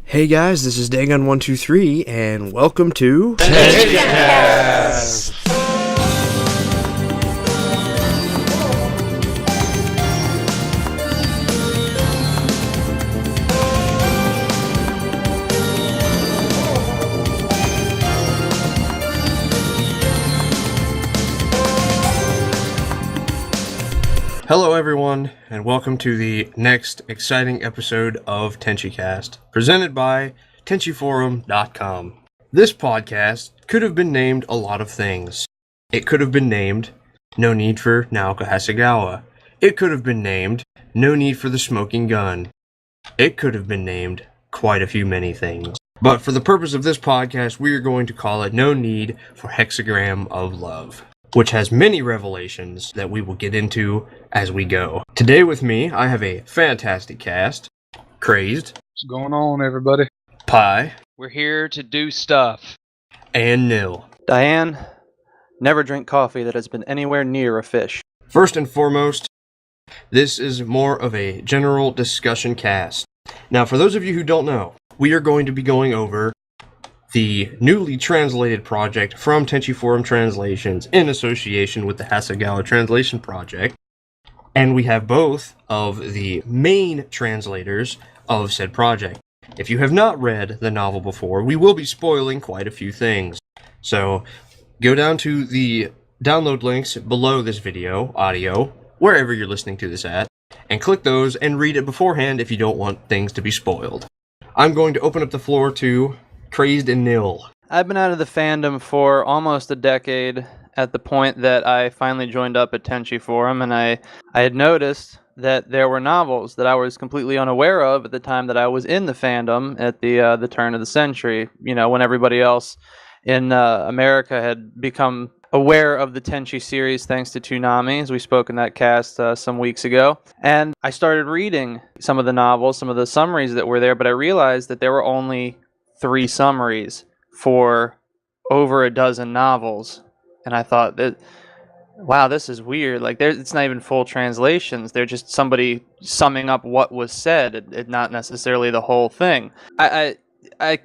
Hey guys, this is Dagon123, and welcome to Tenchicast! Hello everyone, and welcome to the next exciting episode of Tenchicast, presented by Tenchiforum.com. This podcast could have been named a lot of things. It could have been named No Need for Naoka Hasegawa. It could have been named No Need for the Smoking Gun. It could have been named quite a few many things. But for the purpose of this podcast, we are going to call it No Need for Hexagram of Love, which has many revelations that we will get into as we go. Today with me, I have a fantastic cast. Crazed. What's going on, everybody? Pie. We're here to do stuff. And Nil. Diane, never drink coffee that has been anywhere near a fish. First and foremost, this is more of a general discussion cast. Now, for those of you who don't know, we are going to be going over the newly translated project from Tenchiforum Translations in association with the Hasegawa Translation Project. And we have both of the main translators of said project. If you have not read the novel before, we will be spoiling quite a few things. So, go down to the download links below this video, audio, wherever you're listening to this at, and click those and read it beforehand if you don't want things to be spoiled. I'm going to open up the floor to Crazed and Nil. I've been out of the fandom for almost a decade at the point that I finally joined up at Tenchiforum, and I had noticed that there were novels that I was completely unaware of at the time that I was in the fandom at the turn of the century, you know, when everybody else in America had become aware of the Tenchi series thanks to Toonami, as we spoke in that cast some weeks ago. And I started reading some of the novels, some of the summaries that were there, but I realized that there were only 3 summaries for over a dozen novels. And I thought that, wow, this is weird. Like, it's not even full translations. They're just somebody summing up what was said, not necessarily the whole thing. I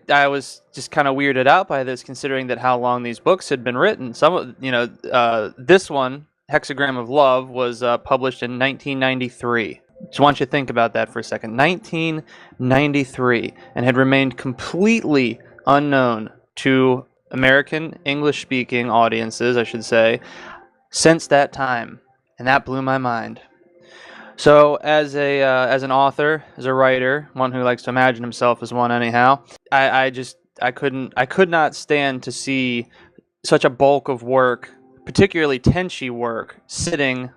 was just kind of weirded out by this, considering that how long these books had been written. This one, Hexagram of Love, was published in 1993. Just want you to think about that for a second. 1993, and had remained completely unknown to American English-speaking audiences, I should say, since that time, and that blew my mind. So, as an author, as a writer, one who likes to imagine himself as one, anyhow, I could not stand to see such a bulk of work, particularly Tenchi work, sitting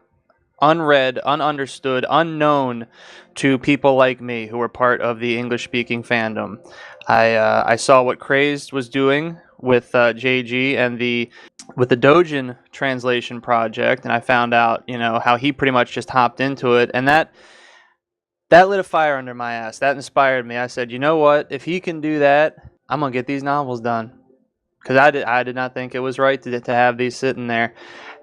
unread, ununderstood, unknown to people like me who were part of the English-speaking fandom. I saw what Crazed was doing with JG and with the Dojin translation project, and I found out, how he pretty much just hopped into it, and that lit a fire under my ass. That inspired me. I said, you know what? If he can do that, I'm gonna get these novels done. Because I did not think it was right to have these sitting there.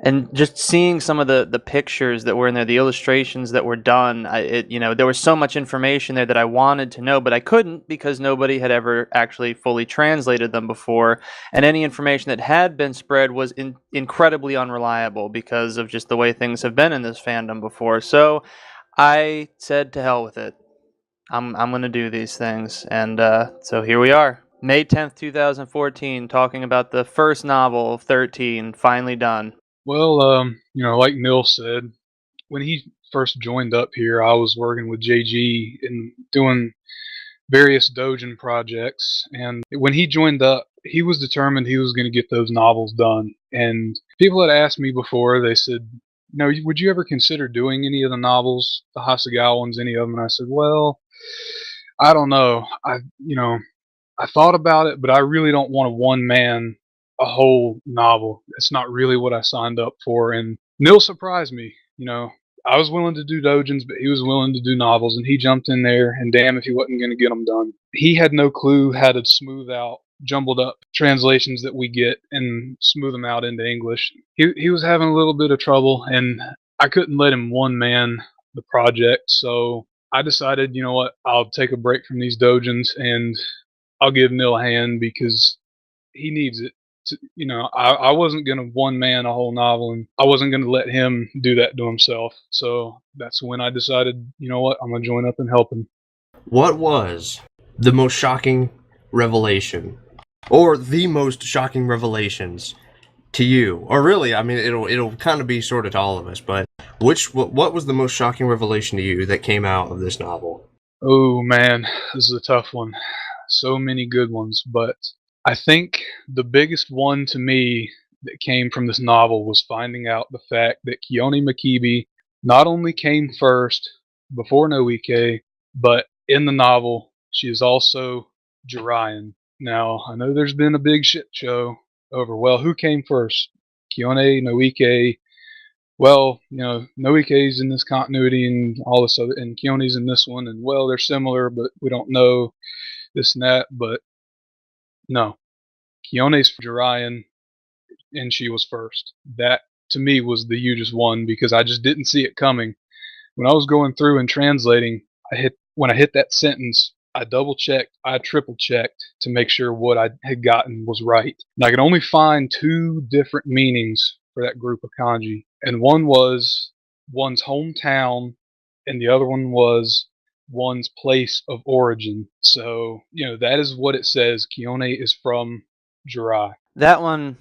And just seeing some of the pictures that were in there, the illustrations that were done, there was so much information there that I wanted to know, but I couldn't because nobody had ever actually fully translated them before. And any information that had been spread was incredibly unreliable because of just the way things have been in this fandom before. So I said to hell with it. I'm going to do these things. And so here we are. May 10th, 2014, talking about the first novel of 13, finally done. Well, like Neil said, when he first joined up here, I was working with JG and doing various Dojin projects. And when he joined up, he was determined he was going to get those novels done. And people had asked me before, they said, would you ever consider doing any of the novels, the Hasegawa ones, any of them? And I said, well, I don't know. I thought about it, but I really don't want to one-man a whole novel. It's not really what I signed up for. And Neil surprised me. I was willing to do Dojins, but he was willing to do novels, and he jumped in there, and damn if he wasn't going to get them done. He had no clue how to smooth out jumbled up translations that we get and smooth them out into English. He was having a little bit of trouble, and I couldn't let him one-man the project, so I decided, you know what, I'll take a break from these dojins and I'll give Neil a hand because he needs it. I wasn't going to one man a whole novel, and I wasn't going to let him do that to himself. So that's when I decided, you know what, I'm going to join up and help him. What was the most shocking revelation, or the most shocking revelations to you? Or really, I mean, it'll kind of be sort of to all of us, but what was the most shocking revelation to you that came out of this novel? Oh man, this is a tough one. So many good ones, but I think the biggest one to me that came from this novel was finding out the fact that Keone Makibi not only came first before Noike, but in the novel, she is also Jiraiyan. Now, I know there's been a big shit show over, well, who came first? Keone, Noike. Well, Noike's in this continuity and all this other, and Keone's in this one, and well, they're similar, but we don't know this and that, but no. Keone's Jiraiyan, and she was first. That, to me, was the hugest one because I just didn't see it coming. When I was going through and translating, when I hit that sentence, I double checked, I triple checked to make sure what I had gotten was right. And I could only find 2 different meanings for that group of kanji. And one was one's hometown, and the other one was one's place of origin. So, that is what it says. Keone is from Jirai. That one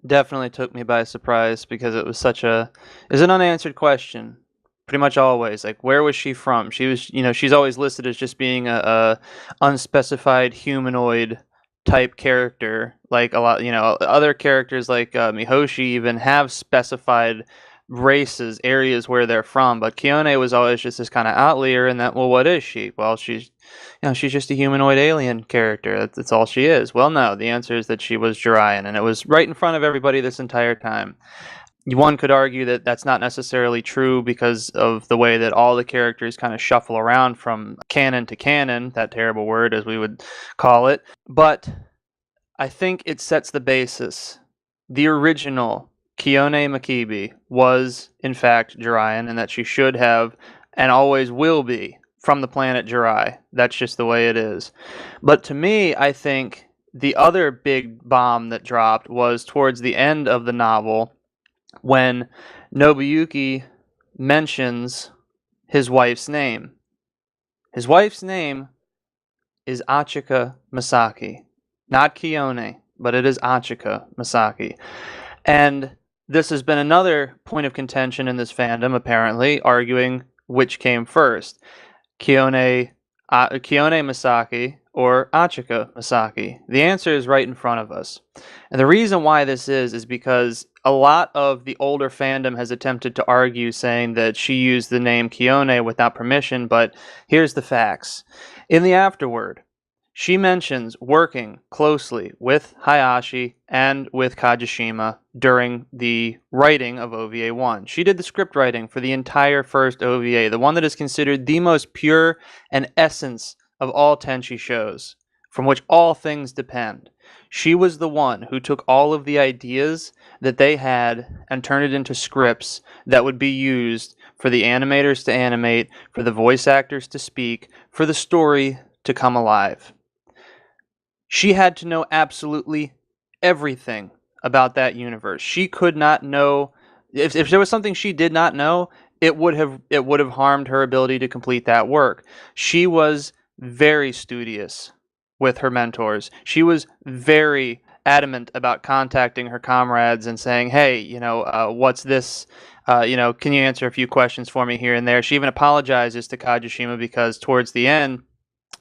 definitely took me by surprise because it was an unanswered question. Pretty much always, like, where was she from? She was, she's always listed as just being a unspecified humanoid type character. Like a lot, other characters like Mihoshi even have specified races, areas where they're from. But Keone was always just this kind of outlier in that, well, what is she? Well, she's just a humanoid alien character. That's all she is. Well, no, the answer is that she was Jiraiyan, and it was right in front of everybody this entire time. One could argue that that's not necessarily true because of the way that all the characters kind of shuffle around from canon to canon, that terrible word as we would call it. But I think it sets the basis. The original Keone Makibi was, in fact, Jiraiyan, and that she should have and always will be from the planet Jirai. That's just the way it is. But to me, I think the other big bomb that dropped was towards the end of the novel, when Nobuyuki mentions his wife's name. His wife's name is Achika Masaki. Not Keone, but it is Achika Masaki. And this has been another point of contention in this fandom, apparently, arguing which came first. Keone Masaki or Achika Masaki? The answer is right in front of us. And the reason why this is because a lot of the older fandom has attempted to argue saying that she used the name Keone without permission, but here's the facts. In the afterword, she mentions working closely with Hayashi and with Kajishima during the writing of OVA 1. She did the script writing for the entire first OVA, the one that is considered the most pure and essence of all Tenchi shows, from which all things depend. She was the one who took all of the ideas that they had and turned it into scripts that would be used for the animators to animate, for the voice actors to speak, for the story to come alive. She had to know absolutely everything about that universe. She could not know, if there was something she did not know, it would have harmed her ability to complete that work. She was very studious with her mentors. She was very adamant about contacting her comrades and saying, hey, what's this? Can you answer a few questions for me here and there? She even apologizes to Kajishima because towards the end,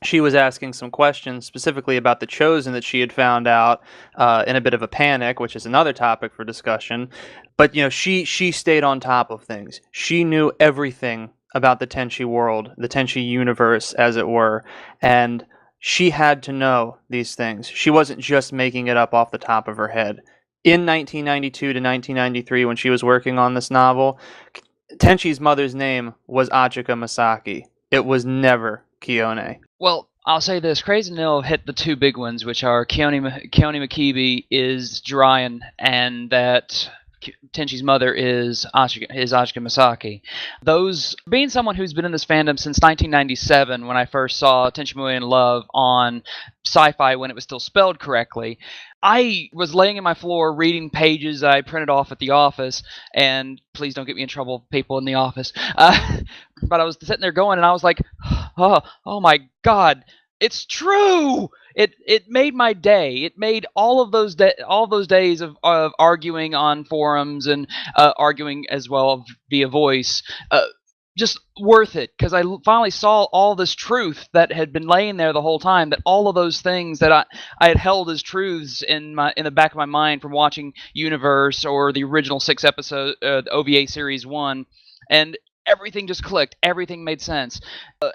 she was asking some questions specifically about the Chosen that she had found out in a bit of a panic, which is another topic for discussion. But, she stayed on top of things. She knew everything about the Tenchi world, the Tenchi universe, as it were. And she had to know these things. She wasn't just making it up off the top of her head. In 1992 to 1993, when she was working on this novel, Tenchi's mother's name was Achika Masaki. It was never Keone. Well, I'll say this. Crazy Nil hit the 2 big ones, which are Keone Makibi is Jiraiyan, and that Tenchi's mother is Ashika Misaki. Those, being someone who's been in this fandom since 1997, when I first saw Tenchi in Love on Sci-Fi when it was still spelled correctly, I was laying in my floor reading pages I printed off at the office, and please don't get me in trouble, people in the office. But I was sitting there going, and I was like, oh my God, it's true. It made my day. It made all of those days of arguing on forums and arguing as well via voice just worth it, because I finally saw all this truth that had been laying there the whole time. That all of those things that I had held as truths in the back of my mind from watching Universe or the original 6 episode OVA series 1, and everything just clicked. Everything made sense.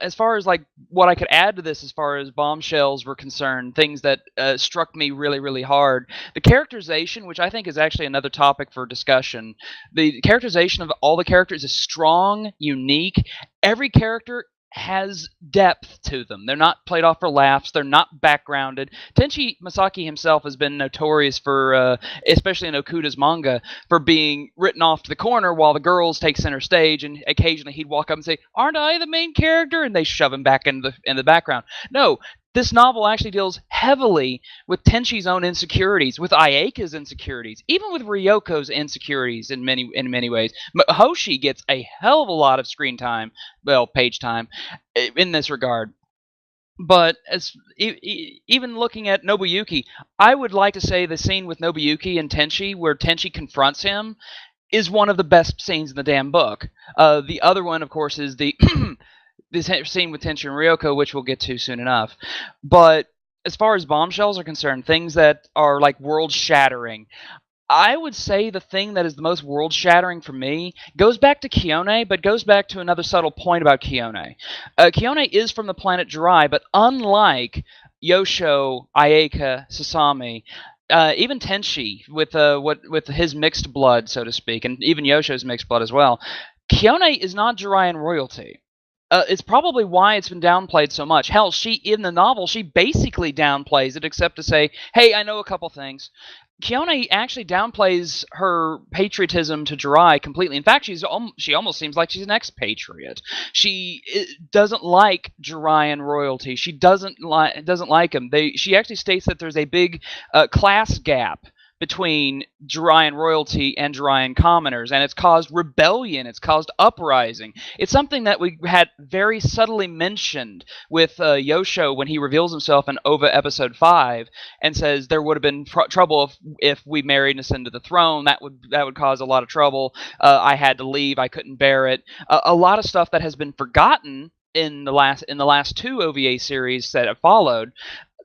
As far as like what I could add to this, as far as bombshells were concerned, things that struck me really, really hard. The characterization, which I think is actually another topic for discussion. The characterization of all the characters is strong, unique. Every character has depth to them. They're not played off for laughs. They're not backgrounded. Tenchi Masaki himself has been notorious for, especially in Okuda's manga, for being written off to the corner while the girls take center stage, and occasionally he'd walk up and say, "Aren't I the main character?" And they shove him back in the background. No, this novel actually deals heavily with Tenchi's own insecurities, with Ayeka's insecurities, even with Ryoko's insecurities in many ways. Hoshi gets a hell of a lot of screen time, well, page time, in this regard. But as even looking at Nobuyuki, I would like to say the scene with Nobuyuki and Tenchi, where Tenchi confronts him, is one of the best scenes in the damn book. The other one, of course, is the this scene with Tenchi and Ryoko, which we'll get to soon enough. But as far as bombshells are concerned, things that are like world-shattering, I would say the thing that is the most world-shattering for me goes back to Kiyone, but goes back to another subtle point about Kiyone. Kiyone is from the planet Jirai, but unlike Yosho, Ayeka, Sasami, even Tenchi, with his mixed blood, so to speak, and even Yosho's mixed blood as well, Kiyone is not Jiraiyan royalty. It's probably why it's been downplayed so much. Hell, in the novel, she basically downplays it, except to say, "Hey, I know a couple things." Kiyone actually downplays her patriotism to Jirai completely. In fact, she almost seems like she's an expatriate. She doesn't like Jiraiyan royalty. She doesn't like him. She actually states that there's a big class gap between Jiraiyan royalty and Jiraiyan commoners, and it's caused rebellion, it's caused uprising. It's something that we had very subtly mentioned with Yosho when he reveals himself in OVA episode 5 and says there would have been trouble if we married and ascended the throne. That would cause a lot of trouble. I had to leave. I couldn't bear it. A lot of stuff that has been forgotten in the last 2 OVA series that have followed,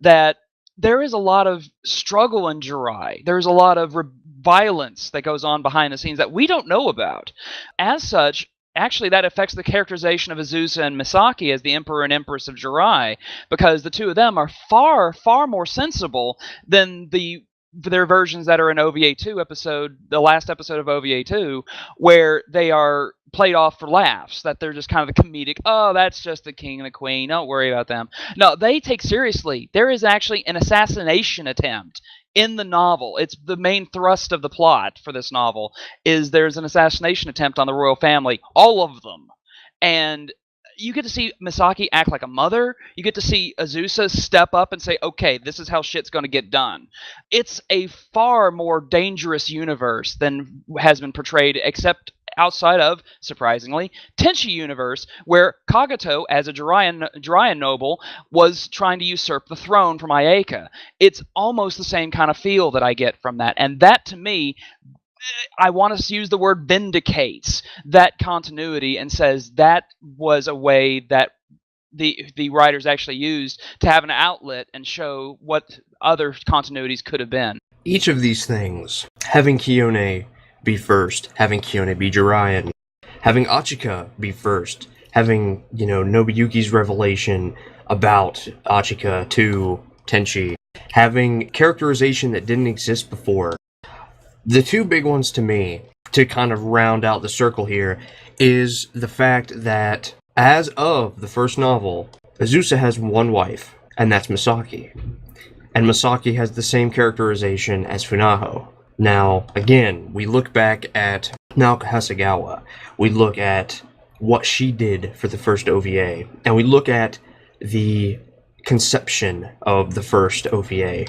that there is a lot of struggle in Jirai. There's a lot of violence that goes on behind the scenes that we don't know about. As such, actually that affects the characterization of Azusa and Misaki as the Emperor and Empress of Jirai, because the two of them are far, far more sensible than their versions that are in OVA 2 episode, the last episode of OVA 2, where they are played off for laughs, that they're just kind of the comedic, "Oh, that's just the king and the queen, don't worry about them." No, they take seriously. There is actually an assassination attempt in the novel. It's the main thrust of the plot for this novel, is there's an assassination attempt on the royal family, all of them. And you get to see Misaki act like a mother. You get to see Azusa step up and say, "Okay, this is how shit's going to get done." It's a far more dangerous universe than has been portrayed, except outside of, surprisingly, Tenchi universe, where Kagato, as a Jiraiyan noble, was trying to usurp the throne from Ayeka. It's almost the same kind of feel that I get from that. And that, to me, I want to use the word vindicates that continuity and says that was a way that the writers actually used to have an outlet and show what other continuities could have been. Each of these things, having Kiyone be first, having Kiyone be Jiraiyan, having Achika be first, having, Nobuyuki's revelation about Achika to Tenchi, having characterization that didn't exist before. The two big ones to me, to kind of round out the circle here, is the fact that as of the first novel, Azusa has one wife, and that's Misaki. And Misaki has the same characterization as Funaho. Now, again, we look back at Naoka Hasegawa. We look at what she did for the first OVA, and we look at the conception of the first OVA.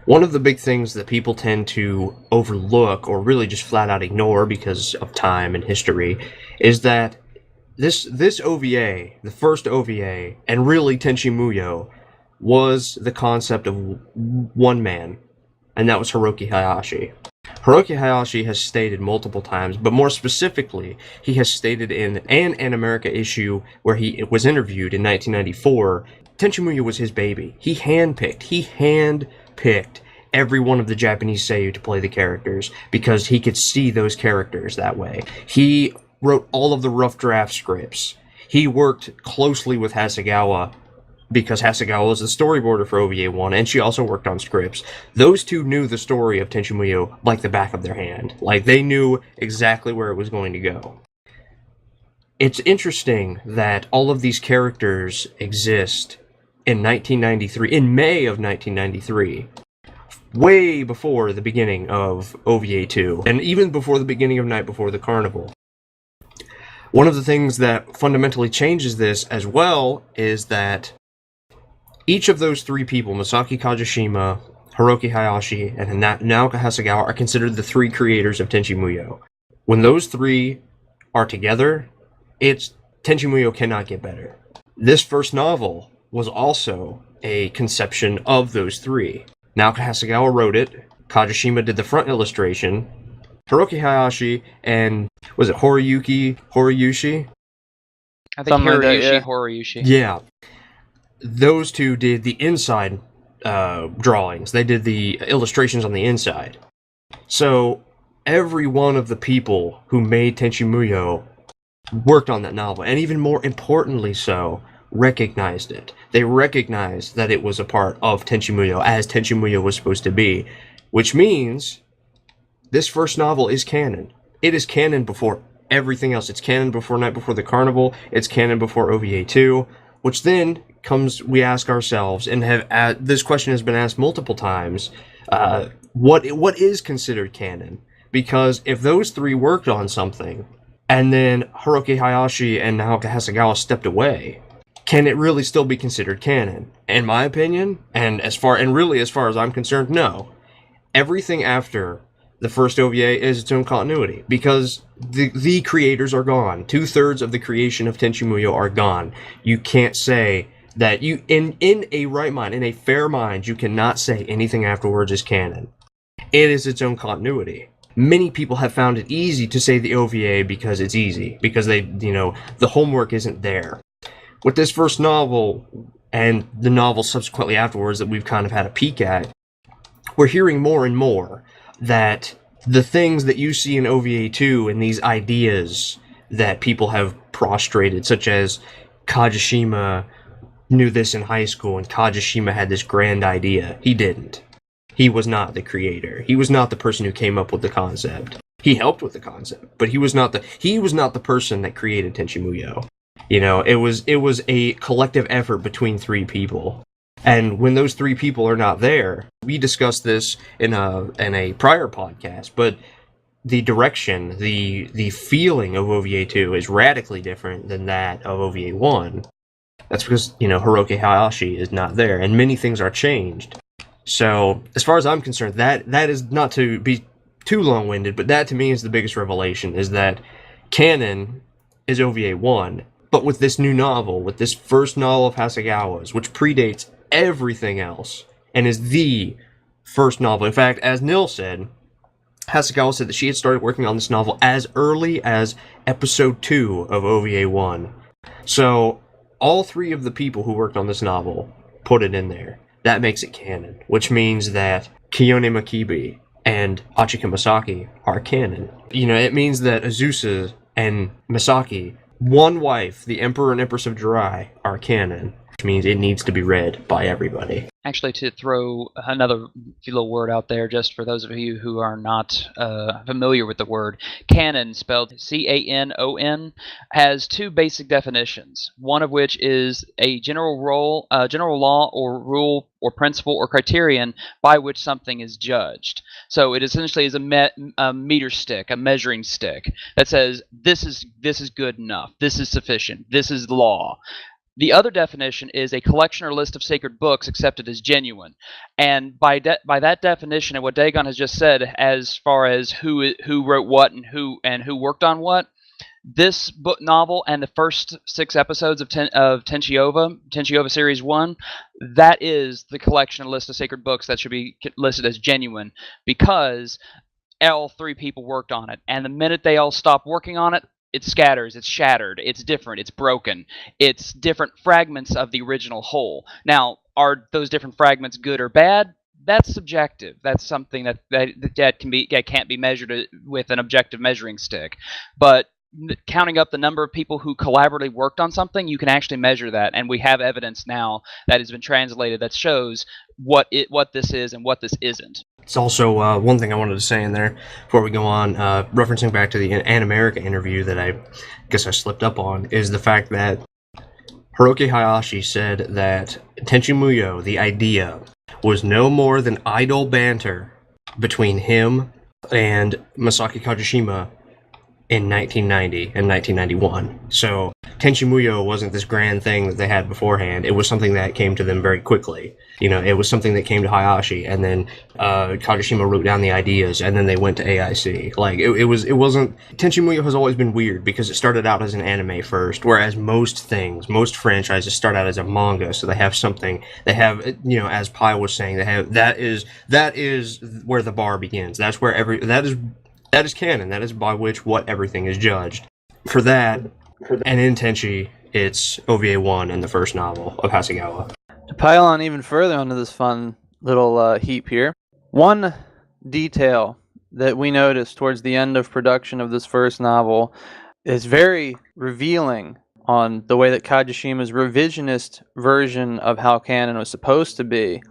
One of the big things that people tend to overlook, or really just flat out ignore because of time and history, is that this OVA, the first OVA, and really Tenchi Muyo, was the concept of one man, and that was Hiroki Hayashi. Hiroki Hayashi has stated multiple times, but more specifically, he has stated in an America issue where he was interviewed in 1994, Tenchi Muyo was his baby. He handpicked every one of the Japanese seiyuu to play the characters because he could see those characters that way. He wrote all of the rough draft scripts. He worked closely with Hasegawa because Hasegawa was the storyboarder for OVA 1, and she also worked on scripts. Those two knew the story of Tenchi Muyo like the back of their hand. Like, they knew exactly where it was going to go. It's interesting that all of these characters exist in 1993, in May of 1993, way before the beginning of OVA 2, and even before the beginning of Night Before the Carnival. One of the things that fundamentally changes this as well is that each of those three people, Masaki Kajishima, Hiroki Hayashi, and Naoka Hasegawa, are considered the three creators of Tenchi Muyo. When those three are together, Tenchi Muyo cannot get better. This first novel was also a conception of those three. Naoka Hasegawa wrote it, Kajishima did the front illustration, Hiroki Hayashi and, was it Horiyushi? I think Something like that, yeah. Horiyushi. Yeah. Those two did the inside drawings. They did the illustrations on the inside. So every one of the people who made Tenchi Muyo worked on that novel, and even more importantly so, recognized it. They recognized that it was a part of Tenchi Muyo, as Tenchi Muyo was supposed to be, which means this first novel is canon. It is canon before everything else. It's canon before Night Before the Carnival. It's canon before OVA 2, which then comes, we ask ourselves, and this question has been asked multiple times, what is considered canon? Because if those three worked on something, and then Hiroki Hayashi and Naoka Hasegawa stepped away, can it really still be considered canon? In my opinion, and as far as I'm concerned, no. Everything after the first OVA is its own continuity, because the creators are gone. 2/3 of the creation of Tenchi Muyo are gone. You can't say that you, in a right mind, in a fair mind, you cannot say anything afterwards is canon. It is its own continuity. Many people have found it easy to say the OVA because it's easy, because the homework isn't there. With this first novel, and the novel subsequently afterwards that we've kind of had a peek at, we're hearing more and more that the things that you see in OVA 2 and these ideas that people have prostrated, such as Kajishima knew this in high school and Kajishima had this grand idea. He didn't. He was not the creator. He was not the person who came up with the concept. He helped with the concept, but he was not the person that created Tenchi Muyo. It was a collective effort between three people. And when those three people are not there, we discussed this in a prior podcast, but the direction, the feeling of OVA 2 is radically different than that of OVA 1. That's because, Hiroki Hayashi is not there, and many things are changed. So, as far as I'm concerned, that is not to be too long-winded, but that to me is the biggest revelation, is that canon is OVA 1, but with this new novel, with this first novel of Hasegawa's, which predates everything else, and is the first novel. In fact, as Nil said, Hasegawa said that she had started working on this novel as early as episode 2 of OVA 1. So, all three of the people who worked on this novel put it in there. That makes it canon, which means that Kiyone Makibi and Achika Masaki are canon. It means that Azusa and Masaki, one wife, the Emperor and Empress of Jirai, are canon, which means it needs to be read by everybody. Actually, to throw another little word out there, just for those of you who are not familiar with the word, canon, spelled C-A-N-O-N, has two basic definitions. One of which is a general law or rule or principle or criterion by which something is judged. So it essentially is a meter stick, a measuring stick that says this is good enough, this is sufficient, this is law. The other definition is a collection or list of sacred books accepted as genuine. And by that definition, and what Dagon has just said, as far as who wrote what and who worked on what, this book novel and the first 6 episodes of Tenchiova Series 1, that is the collection and list of sacred books that should be listed as genuine, because all 3 people worked on it. And the minute they all stop working on it, it scatters, it's shattered, it's different, it's broken. It's different fragments of the original whole. Now, are those different fragments good or bad? That's subjective. That's something that can't be measured with an objective measuring stick. But counting up the number of people who collaboratively worked on something, you can actually measure that, and we have evidence now that has been translated that shows what this is and what this isn't. It's also one thing I wanted to say in there before we go on, referencing back to the An America interview that I guess I slipped up on, is the fact that Hiroki Hayashi said that Tenchi Muyo, the idea, was no more than idle banter between him and Masaki Kajishima in 1990 and 1991. So Tenchi Muyo wasn't this grand thing that they had beforehand. It was something that came to them very quickly. It was something that came to Hayashi, and then Kajishima wrote down the ideas, and then they went to AIC. Like, it wasn't... Tenchi Muyo has always been weird, because it started out as an anime first, whereas most franchises start out as a manga, so they have something, as Pi was saying, that is where the bar begins. That's where that is canon. That is by which what everything is judged. For that, and in Tenchi, it's OVA 1 and the first novel of Hasegawa. To pile on even further onto this fun little heap here, one detail that we noticed towards the end of production of this first novel is very revealing on the way that Kajishima's revisionist version of how canon was supposed to be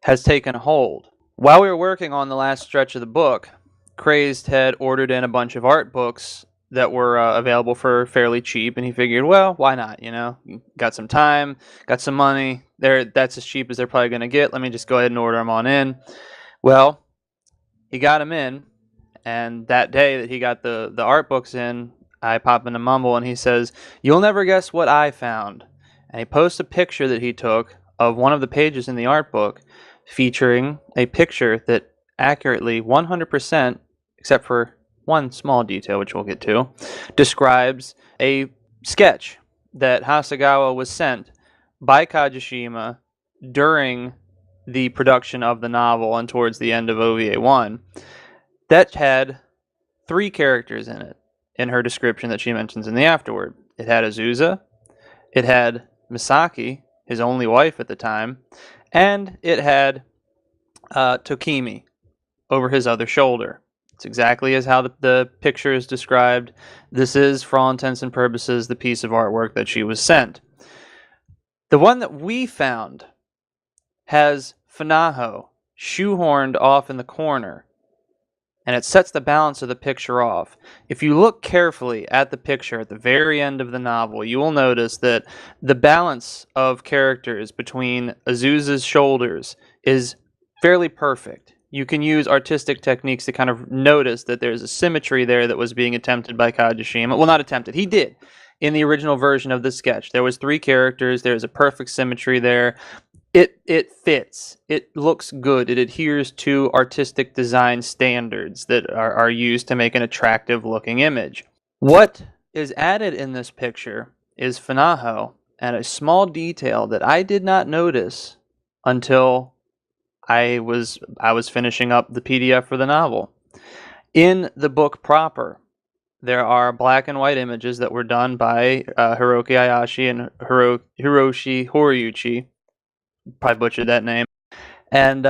has taken hold. While we were working on the last stretch of the book, Crazed had ordered in a bunch of art books that were available for fairly cheap, and he figured, well, why not, Got some time, got some money, that's as cheap as they're probably going to get, let me just go ahead and order them on in. Well, he got them in, and that day that he got the art books in, I pop into Mumble, and he says, you'll never guess what I found. And he posts a picture that he took of one of the pages in the art book, featuring a picture that accurately 100%, except for one small detail, which we'll get to, describes a sketch that Hasegawa was sent by Kajishima during the production of the novel and towards the end of OVA 1 that had 3 characters in it in her description that she mentions in the afterword. It had Azusa, it had Misaki, his only wife at the time, and it had Tokimi over his other shoulder. It's exactly as how the picture is described. This is, for all intents and purposes, the piece of artwork that she was sent. The one that we found has Fanaho shoehorned off in the corner, and it sets the balance of the picture off. If you look carefully at the picture at the very end of the novel, you will notice that the balance of characters between Azusa's shoulders is fairly perfect. You can use artistic techniques to kind of notice that there's a symmetry there that was being attempted by Kajishima. Well, not attempted. He did. In the original version of the sketch, there was 3 characters. There's a perfect symmetry there. It fits. It looks good. It adheres to artistic design standards that are used to make an attractive looking image. What is added in this picture is Fanaho and a small detail that I did not notice until I was finishing up the PDF for the novel. In the book proper, there are black and white images that were done by Hiroki Hayashi and Hiroshi Horiuchi. Probably butchered that name. And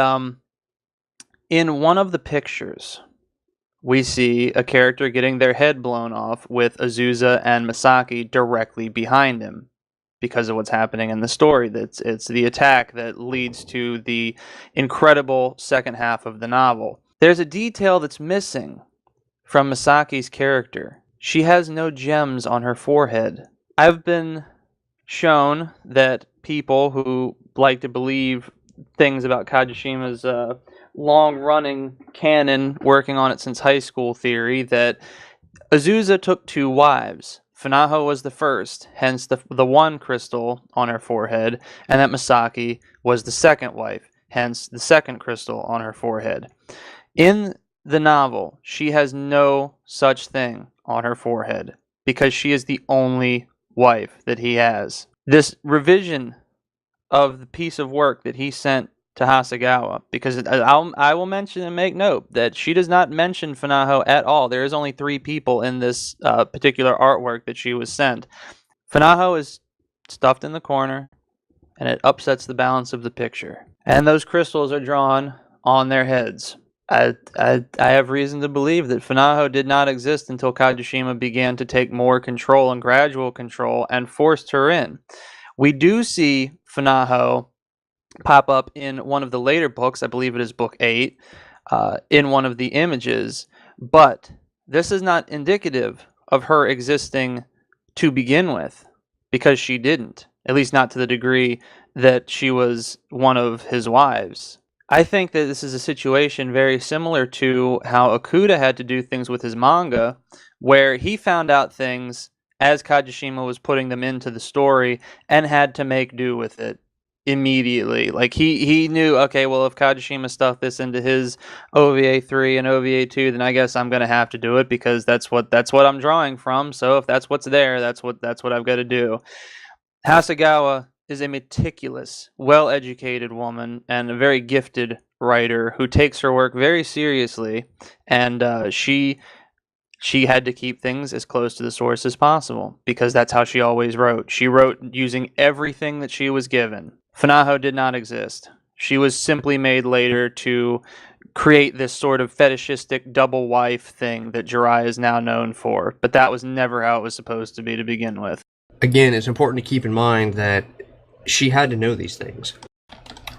in one of the pictures, we see a character getting their head blown off with Azusa and Misaki directly behind him. because of what's happening in the story. It's the attack that leads to the incredible second half of the novel. There's a detail that's missing from Misaki's character. She has no gems on her forehead. I've been shown that people who like to believe things about Kajishima's long-running canon, working on it since high school theory, that Azusa took 2 wives. Funaho was the first, hence the 1 crystal on her forehead, and that Misaki was the second wife, hence the 2nd crystal on her forehead. In the novel, she has no such thing on her forehead because she is the only wife that he has. This revision of the piece of work that he sent to Hasegawa, because I will mention and make note that she does not mention Funaho at all. There is only 3 people in this particular artwork that she was sent. Funaho is stuffed in the corner, and it upsets the balance of the picture. And those crystals are drawn on their heads. I have reason to believe that Funaho did not exist until Kajishima began to take more control and gradual control and forced her in. We do see Funaho pop up in one of the later books, I believe it is book 8, in one of the images, but this is not indicative of her existing to begin with, because she didn't, at least not to the degree that she was one of his wives. I think that this is a situation very similar to how Okuda had to do things with his manga, where he found out things as Kajishima was putting them into the story and had to make do with it immediately. Like he knew, okay, well, if Kajishima stuffed this into his OVA 3 and OVA 2, then I guess I'm going to have to do it because that's what I'm drawing from. So if that's what's there, that's what I've got to do. Hasegawa is a meticulous, well-educated woman and a very gifted writer who takes her work very seriously, and she had to keep things as close to the source as possible because that's how she always wrote. She wrote using everything that she was given. Funaho did not exist. She was simply made later to create this sort of fetishistic double wife thing that Jirai is now known for, but that was never how it was supposed to be to begin with. Again, it's important to keep in mind that she had to know these things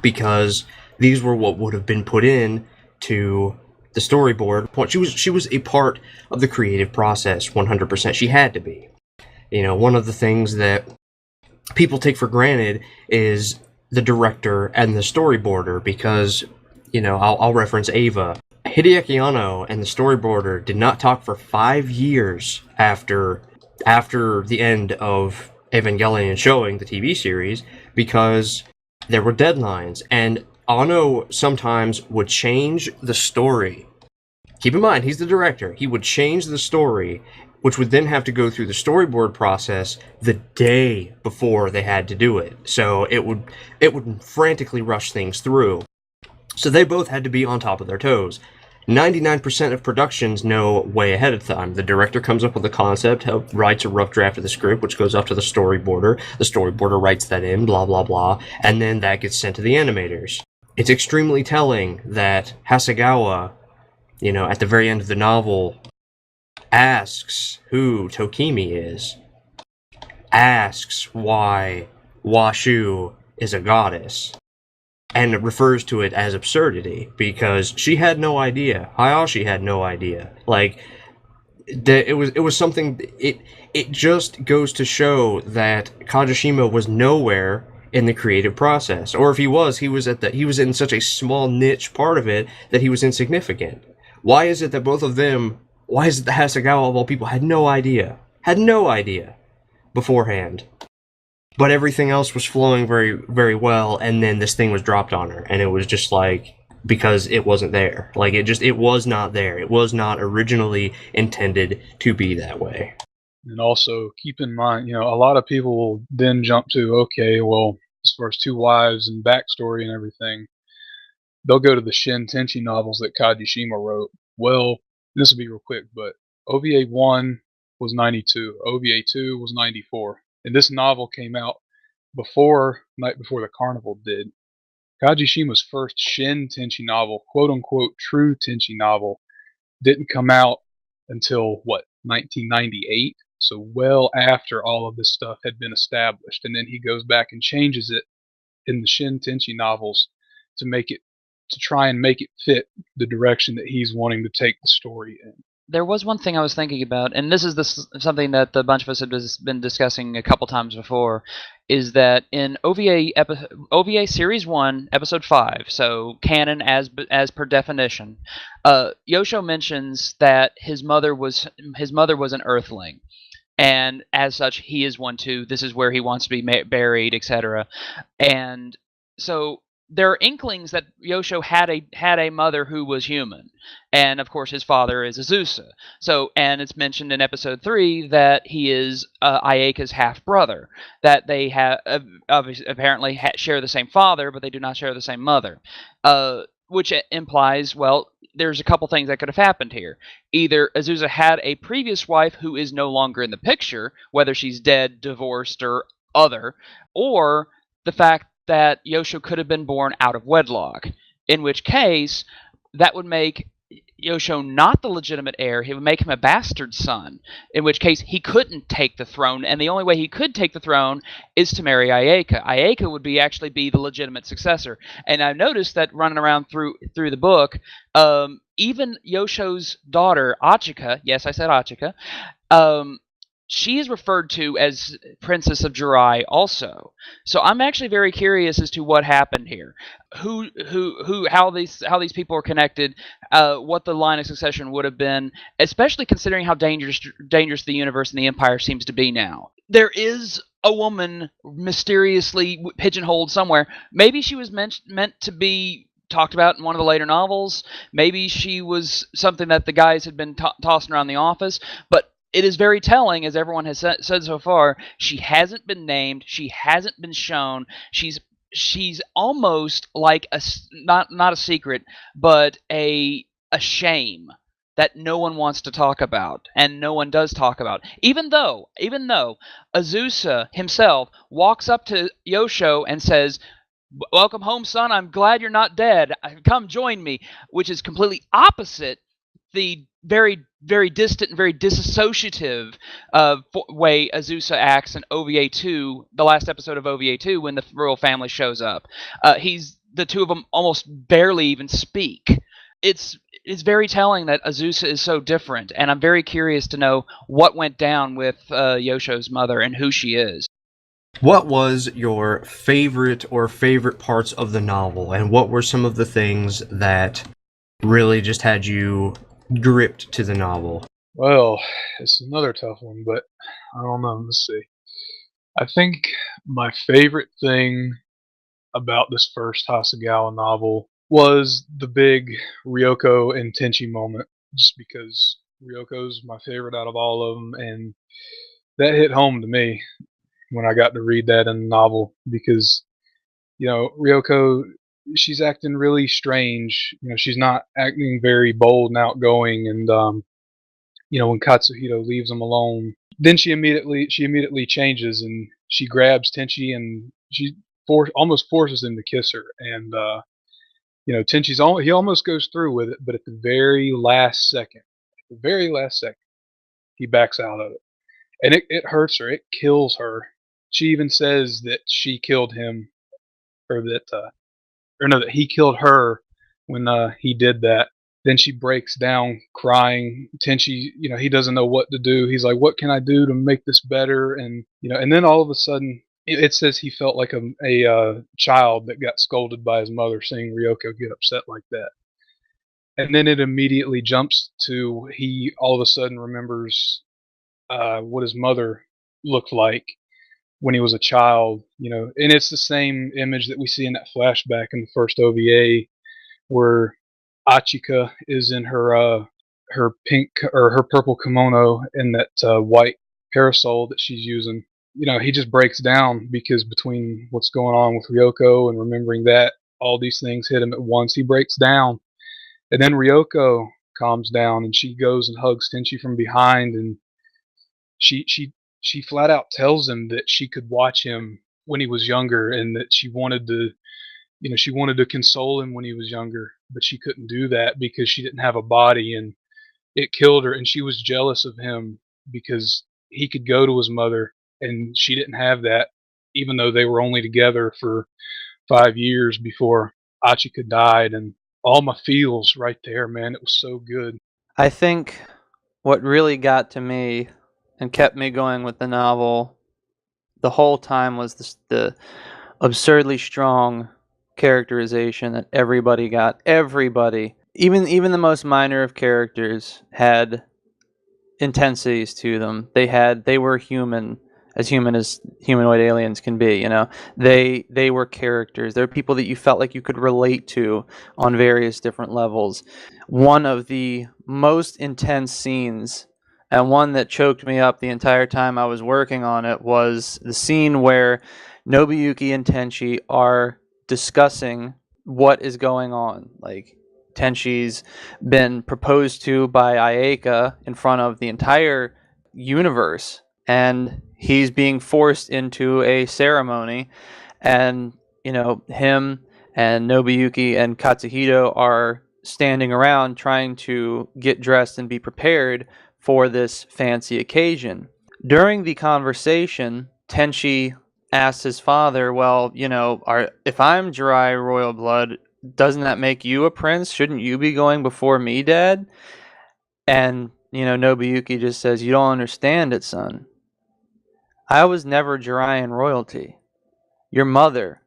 because these were what would have been put in to the storyboard. She was a part of the creative process 100%. She had to be. You know, one of the things that people take for granted is the director and the storyboarder because, you know, I'll reference Ava. Hideaki Anno and the storyboarder did not talk for 5 years after the end of Evangelion showing the TV series because there were deadlines, and Anno sometimes would change the story. Keep in mind, he's the director. He would change the story, which would then have to go through the storyboard process the day before they had to do it. So it would frantically rush things through. So they both had to be on top of their toes. 99% of productions know way ahead of time. The director comes up with a concept, writes a rough draft of the script, which goes off to the storyboarder. The storyboarder writes that in, blah, blah, blah, and then that gets sent to the animators. It's extremely telling that Hasegawa, you know, at the very end of the novel, asks who Tokimi is, asks why Washu is a goddess, and it refers to it as absurdity because she had no idea. Hayashi had no idea. Like, it was something. It just goes to show that Kajishima was nowhere in the creative process, or if he was in such a small niche part of it that he was insignificant. Why is it that both of them? Why is it that Hasegawa of all people had no idea beforehand? But everything else was flowing very, very well, and then this thing was dropped on her, and it was just like, because it wasn't there. Like, it was not there. It was not originally intended to be that way. And also, keep in mind, you know, a lot of people will then jump to, okay, well, as far as 2 wives and backstory and everything, they'll go to the Shin Tenchi novels that Kajishima wrote. Well, this will be real quick, but OVA 1 was 92, OVA 2 was 94. And this novel came out Night Before the Carnival did. Kajishima's first Shin Tenchi novel, quote-unquote true Tenchi novel, didn't come out until, 1998? So well after all of this stuff had been established, and then he goes back and changes it in the Shin Tenchi novels to try and make it fit the direction that he's wanting to take the story in. There was one thing I was thinking about, and this is something that the bunch of us have been discussing a couple times before, is that in OVA Series 1, Episode 5, so canon as per definition, Yosho mentions that his mother was an Earthling, and as such, he is one too. This is where he wants to be buried, etc. And so there are inklings that Yosho had a mother who was human, and of course his father is Azusa. So, and it's mentioned in episode 3 that he is Ayaka's half brother. That they have apparently share the same father, but they do not share the same mother. Which implies, well, there's a couple things that could have happened here. Either Azusa had a previous wife who is no longer in the picture, whether she's dead, divorced, or other, or the fact that Yosho could have been born out of wedlock, in which case that would make Yosho not the legitimate heir. He would make him a bastard son, in which case he couldn't take the throne, and the only way he could take the throne is to marry Ayaka. Ayaka would actually be the legitimate successor. And I've noticed that running around through the book, even Yosho's daughter, Achika, yes, I said Achika, she is referred to as Princess of Jirai also. So I'm actually very curious as to what happened here. How these people are connected, what the line of succession would have been, especially considering how dangerous the universe and the Empire seems to be now. There is a woman mysteriously pigeonholed somewhere. Maybe she was meant to be talked about in one of the later novels. Maybe she was something that the guys had been tossing around the office, but it is very telling, as everyone has said so far. She hasn't been named. She hasn't been shown. She's almost like not a secret, but a shame that no one wants to talk about, and no one does talk about. Even though Azusa himself walks up to Yosho and says, "Welcome home, son. I'm glad you're not dead. Come join me," which is completely opposite the very, very distant and very disassociative way Azusa acts in OVA 2, the last episode of OVA 2, when the royal family shows up. The two of them almost barely even speak. It's very telling that Azusa is so different, and I'm very curious to know what went down with Yosho's mother and who she is. What was your favorite parts of the novel, and what were some of the things that really just had you gripped to the novel? Well, it's another tough one, but I don't know. Let's see. I think my favorite thing about this first Hasegawa novel was the big Ryoko and Tenchi moment, just because Ryoko's my favorite out of all of them, and that hit home to me when I got to read that in the novel, because Ryoko, she's acting really strange. She's not acting very bold and outgoing, and when Katsuhito leaves them alone, then she immediately changes, and she grabs Tenchi, and she almost forces him to kiss her, and Tenchi's he almost goes through with it, but at the very last second, he backs out of it, and it hurts her. It kills her. She even says that she killed him, or that that he killed her when he did that. Then she breaks down crying. Tenchi, he doesn't know what to do. He's like, "What can I do to make this better?" And and then all of a sudden, it says he felt like a child that got scolded by his mother, seeing Ryoko get upset like that. And then it immediately jumps to he all of a sudden remembers what his mother looked like when he was a child, and it's the same image that we see in that flashback in the first OVA, where Achika is in her pink or her purple kimono and that white parasol that she's using. He just breaks down, because between what's going on with Ryoko and remembering that, all these things hit him at once. He breaks down, and then Ryoko calms down, and she goes and hugs Tenchi from behind, and she flat out tells him that she could watch him when he was younger, and that she wanted to console him when he was younger, but she couldn't do that because she didn't have a body, and it killed her, and she was jealous of him because he could go to his mother, and she didn't have that, even though they were only together for 5 years before Achika died. And all my feels right there, man. It was so good. I think what really got to me and kept me going with the novel the whole time was the absurdly strong characterization that everybody got. Everybody, even the most minor of characters, had intensities to them. They were human as humanoid aliens can be. They were characters. They're people that you felt like you could relate to on various different levels. One of the most intense scenes, and one that choked me up the entire time I was working on it, was the scene where Nobuyuki and Tenchi are discussing what is going on. Like, Tenchi's been proposed to by Ayaka in front of the entire universe, and he's being forced into a ceremony, and him and Nobuyuki and Katsuhito are standing around trying to get dressed and be prepared for this fancy occasion. During the conversation, Tenchi asks his father, well, if I'm Jirai royal blood, doesn't that make you a prince? Shouldn't you be going before me, Dad? And, Nobuyuki just says, you don't understand it, son. I was never Jiraiyan royalty. Your mother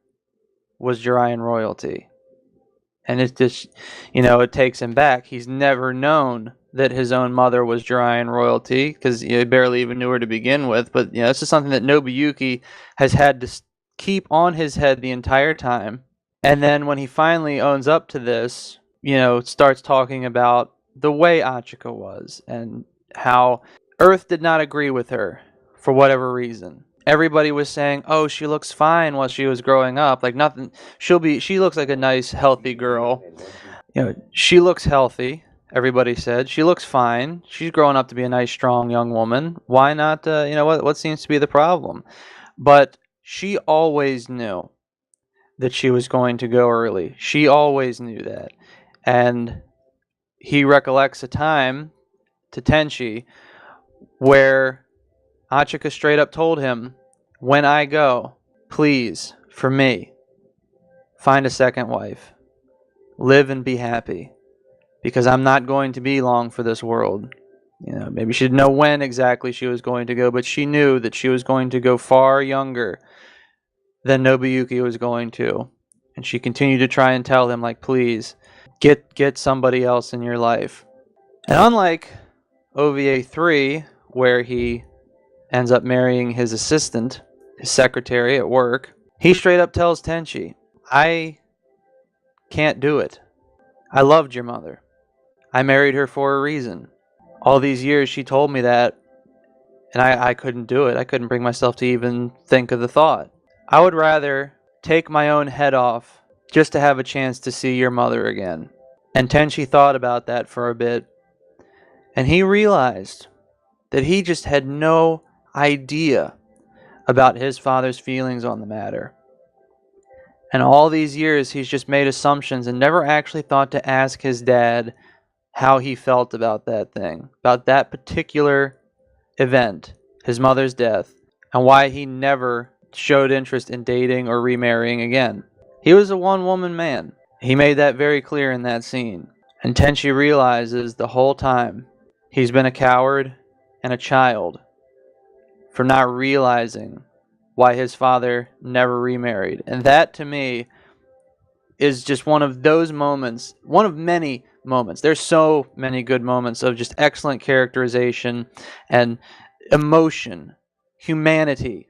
was Jiraiyan royalty. And it's just, it takes him back. He's never known that his own mother was Jiraiyan royalty, because he barely even knew her to begin with. But, this is something that Nobuyuki has had to keep on his head the entire time. And then when he finally owns up to this, starts talking about the way Achika was and how Earth did not agree with her for whatever reason. Everybody was saying, oh, she looks fine while she was growing up. Like, nothing, she looks like a nice, healthy girl. She looks healthy, everybody said. She looks fine. She's growing up to be a nice, strong young woman. Why not, what seems to be the problem? But she always knew that she was going to go early. She always knew that. And he recollects a time to Tenchi where Achika straight up told him, when I go, please, for me, find a second wife. Live and be happy. Because I'm not going to be long for this world. Maybe she didn't know when exactly she was going to go, but she knew that she was going to go far younger than Nobuyuki was going to. And she continued to try and tell him, like, please, get somebody else in your life. And unlike OVA 3, where he ends up marrying his assistant, his secretary at work, he straight up tells Tenchi, I can't do it. I loved your mother. I married her for a reason. All these years she told me that, and I couldn't do it. I couldn't bring myself to even think of the thought. I would rather take my own head off just to have a chance to see your mother again. And Tenchi thought about that for a bit, and he realized that he just had no idea about his father's feelings on the matter. And all these years he's just made assumptions and never actually thought to ask his dad how he felt about that thing, about that particular event, his mother's death, and why he never showed interest in dating or remarrying again. He was a one-woman man. He made that very clear in that scene. And Tenchi realizes the whole time he's been a coward and a child for not realizing why his father never remarried. And that, to me, is just one of those moments, one of many moments. There's so many good moments of just excellent characterization and emotion, humanity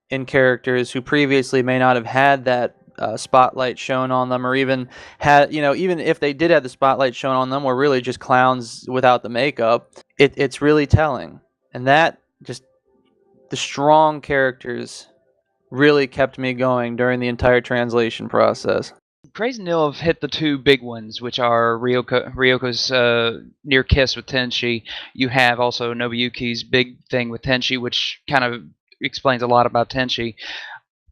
in characters who previously may not have had that spotlight shown on them, or even had, even if they did have the spotlight shown on them, were really just clowns without the makeup. It's really telling. And that, just the strong characters really kept me going during the entire translation process. Praise and Neil have hit the two big ones, which are Ryoko's near kiss with Tenchi. You have also Nobuyuki's big thing with Tenchi, which kind of explains a lot about Tenchi.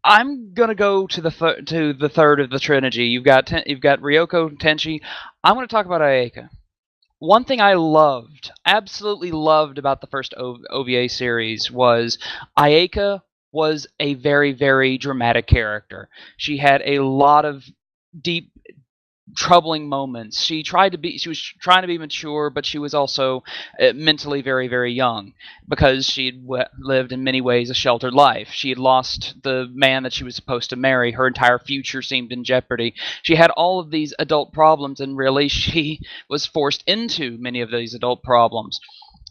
I'm gonna go to the third of the trilogy. You've got Ryoko, Tenchi. I'm gonna talk about Ayaka. one thing I loved, absolutely loved about the first OVA series was Ayeka was a very, very dramatic character. She had a lot of deep, troubling moments. She was trying to be mature, but she was also mentally very, very young because she had lived in many ways a sheltered life. She had lost the man that she was supposed to marry. Her entire future seemed in jeopardy. She had all of these adult problems, and really she was forced into many of these adult problems.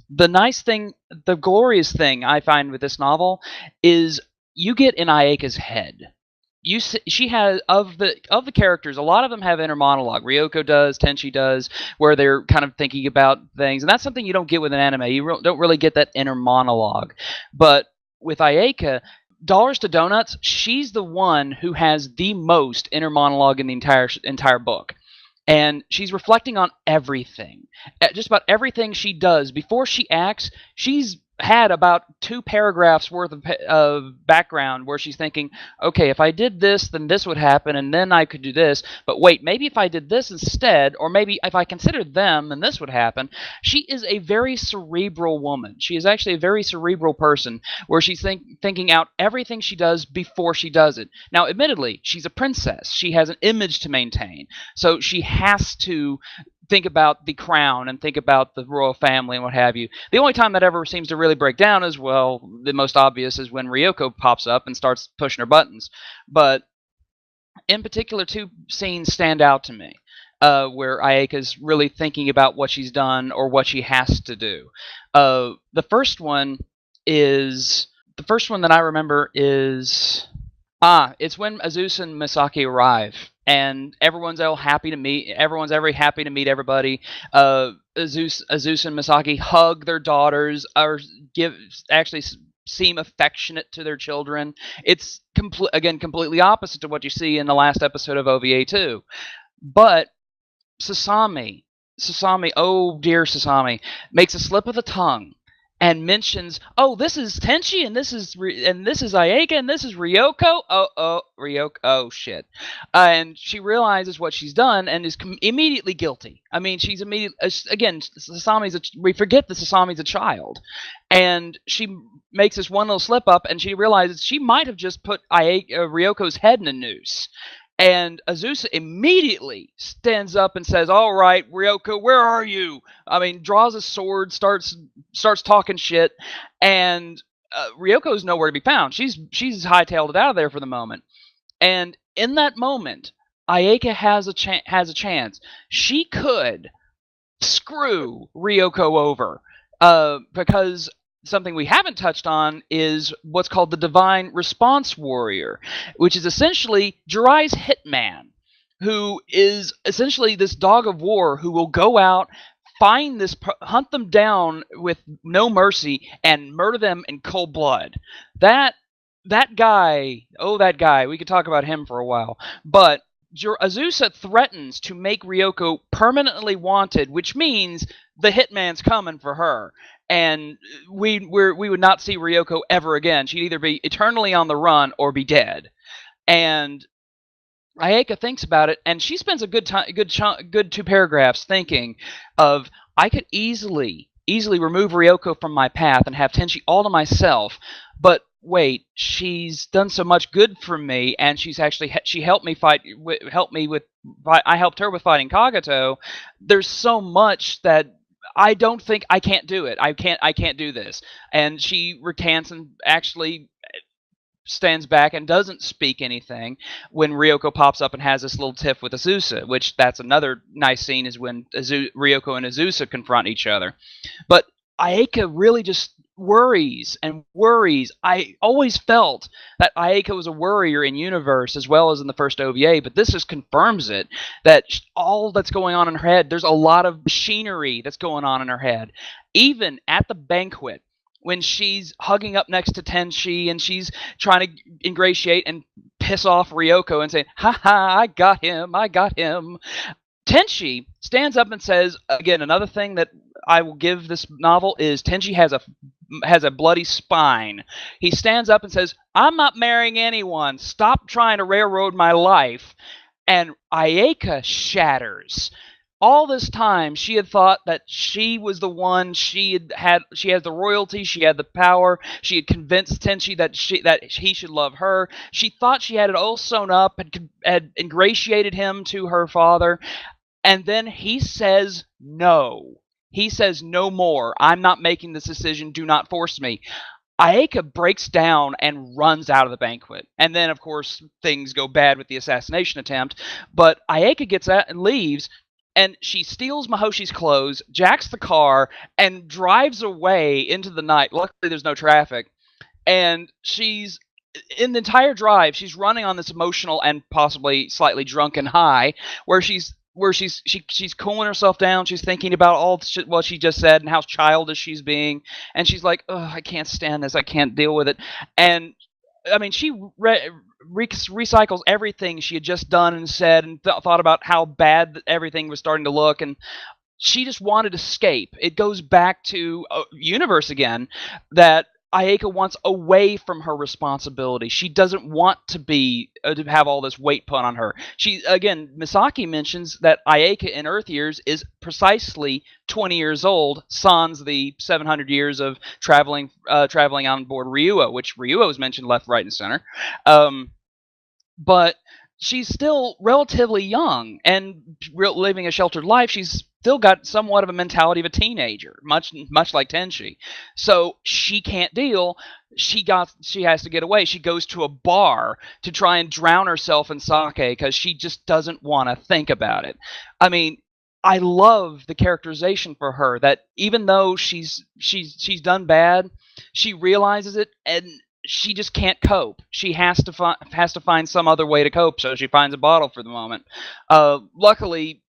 The nice thing, the glorious thing I find with this novel is you get in Ayeka's head. She has of the characters, a lot of them have inner monologue. Ryoko does, Tenchi does, where they're kind of thinking about things, and that's something you don't get with an anime. You don't really get that inner monologue. But with Ayeka, Dollars to Donuts, she's the one who has the most inner monologue in the entire book. And she's reflecting on everything. Just about everything she does. Before she acts, she's had about 2 paragraphs worth of background where she's thinking, okay, if I did this, then this would happen, and then I could do this. But wait, maybe if I did this instead, or maybe if I considered them, then this would happen. She is a very cerebral woman. She is actually a very cerebral person where she's thinking out everything she does before she does it. Now, admittedly, she's a princess. She has an image to maintain. So she has to think about the crown and think about the royal family and what have you. The only time that ever seems to really break down is, well, the most obvious is when Ryoko pops up and starts pushing her buttons. But in particular, 2 scenes stand out to me where Ayeka's really thinking about what she's done or what she has to do. The first one that I remember is it's when Azusa and Misaki arrive, and everyone's very happy to meet everybody. Azusa and Misaki hug their daughters, or actually seem affectionate to their children. It's completely opposite to what you see in the last episode of OVA 2. But Sasami, oh dear Sasami, makes a slip of the tongue and mentions, "Oh, this is Tenchi, and this is Ayeka, and this is Ryoko." Ryoko. Oh shit! And she realizes what she's done and is immediately guilty. I mean, she's again. We forget that Sasami's a child, and she makes this one little slip up, and she realizes she might have just put Ryoko's head in a noose. And Azusa immediately stands up and says, "All right, Ryoko, where are you?" I mean, draws a sword, starts talking shit, and Ryoko's nowhere to be found. She's hightailed it out of there for the moment. And in that moment, Ayeka has a chance. She could screw Ryoko over because something we haven't touched on is what's called the Divine Response Warrior, which is essentially Jiraiya's hitman, who is essentially this dog of war who will go out, hunt them down with no mercy, and murder them in cold blood. That guy, we could talk about him for a while, but Azusa threatens to make Ryoko permanently wanted, which means the hitman's coming for her. And we would not see Ryoko ever again. She'd either be eternally on the run or be dead. And Ayeka thinks about it, and she spends a good 2 paragraphs thinking of, I could easily remove Ryoko from my path and have Tenchi all to myself. But wait, she's done so much good for me, and she helped me I helped her with fighting Kagato. There's so much that I don't think I can't do it. I can't do this. And she recants and actually stands back and doesn't speak anything when Ryoko pops up and has this little tiff with Azusa, which that's another nice scene, is when Ryoko and Azusa confront each other. But Ayeka really just worries and worries. I always felt that Ayeka was a worrier in universe as well as in the first OVA, but this just confirms it, that all that's going on in her head, there's a lot of machinery that's going on in her head. Even at the banquet, when she's hugging up next to Tenchi and she's trying to ingratiate and piss off Ryoko and saying, "Ha ha, I got him. Tenchi stands up and says, again, another thing that I will give this novel is Tenchi has a bloody spine. He stands up and says, "I'm not marrying anyone. Stop trying to railroad my life." And Ayeka shatters. all this time she had thought that she was the one. She had the royalty, she had the power. She had convinced Tenchi that he should love her. She thought she had it all sewn up and had ingratiated him to her father. And then he says no. He says no more. I'm not making this decision. Do not force me. Ayeka breaks down and runs out of the banquet. And then, of course, things go bad with the assassination attempt. But Ayeka gets out and leaves, and she steals Mahoshi's clothes, jacks the car, and drives away into the night. Luckily, there's no traffic. And she's in the entire drive, she's running on this emotional and possibly slightly drunken high, where she's cooling herself down. She's thinking about all the shit what she just said and how childish she's being, and she's like, "Oh, I can't stand this. I can't deal with it." And I mean, she recycles everything she had just done and said, and thought about how bad everything was starting to look, and she just wanted to escape. It goes back to universe again, that Ayeka wants away from her responsibility. She doesn't want to have all this weight put on her. Misaki mentions that Ayeka in Earth years is precisely 20 years old, sans the 700 years of traveling on board Ryo, which Ryo is mentioned left, right, and center. But she's still relatively young and living a sheltered life. She's still got somewhat of a mentality of a teenager, much like Tenchi. So she can't deal. She has to get away. She goes to a bar to try and drown herself in sake because she just doesn't want to think about it. I mean, I love the characterization for her, that even though she's done bad, she realizes it, and she just can't cope. She has to find some other way to cope, so she finds a bottle for the moment. Luckily,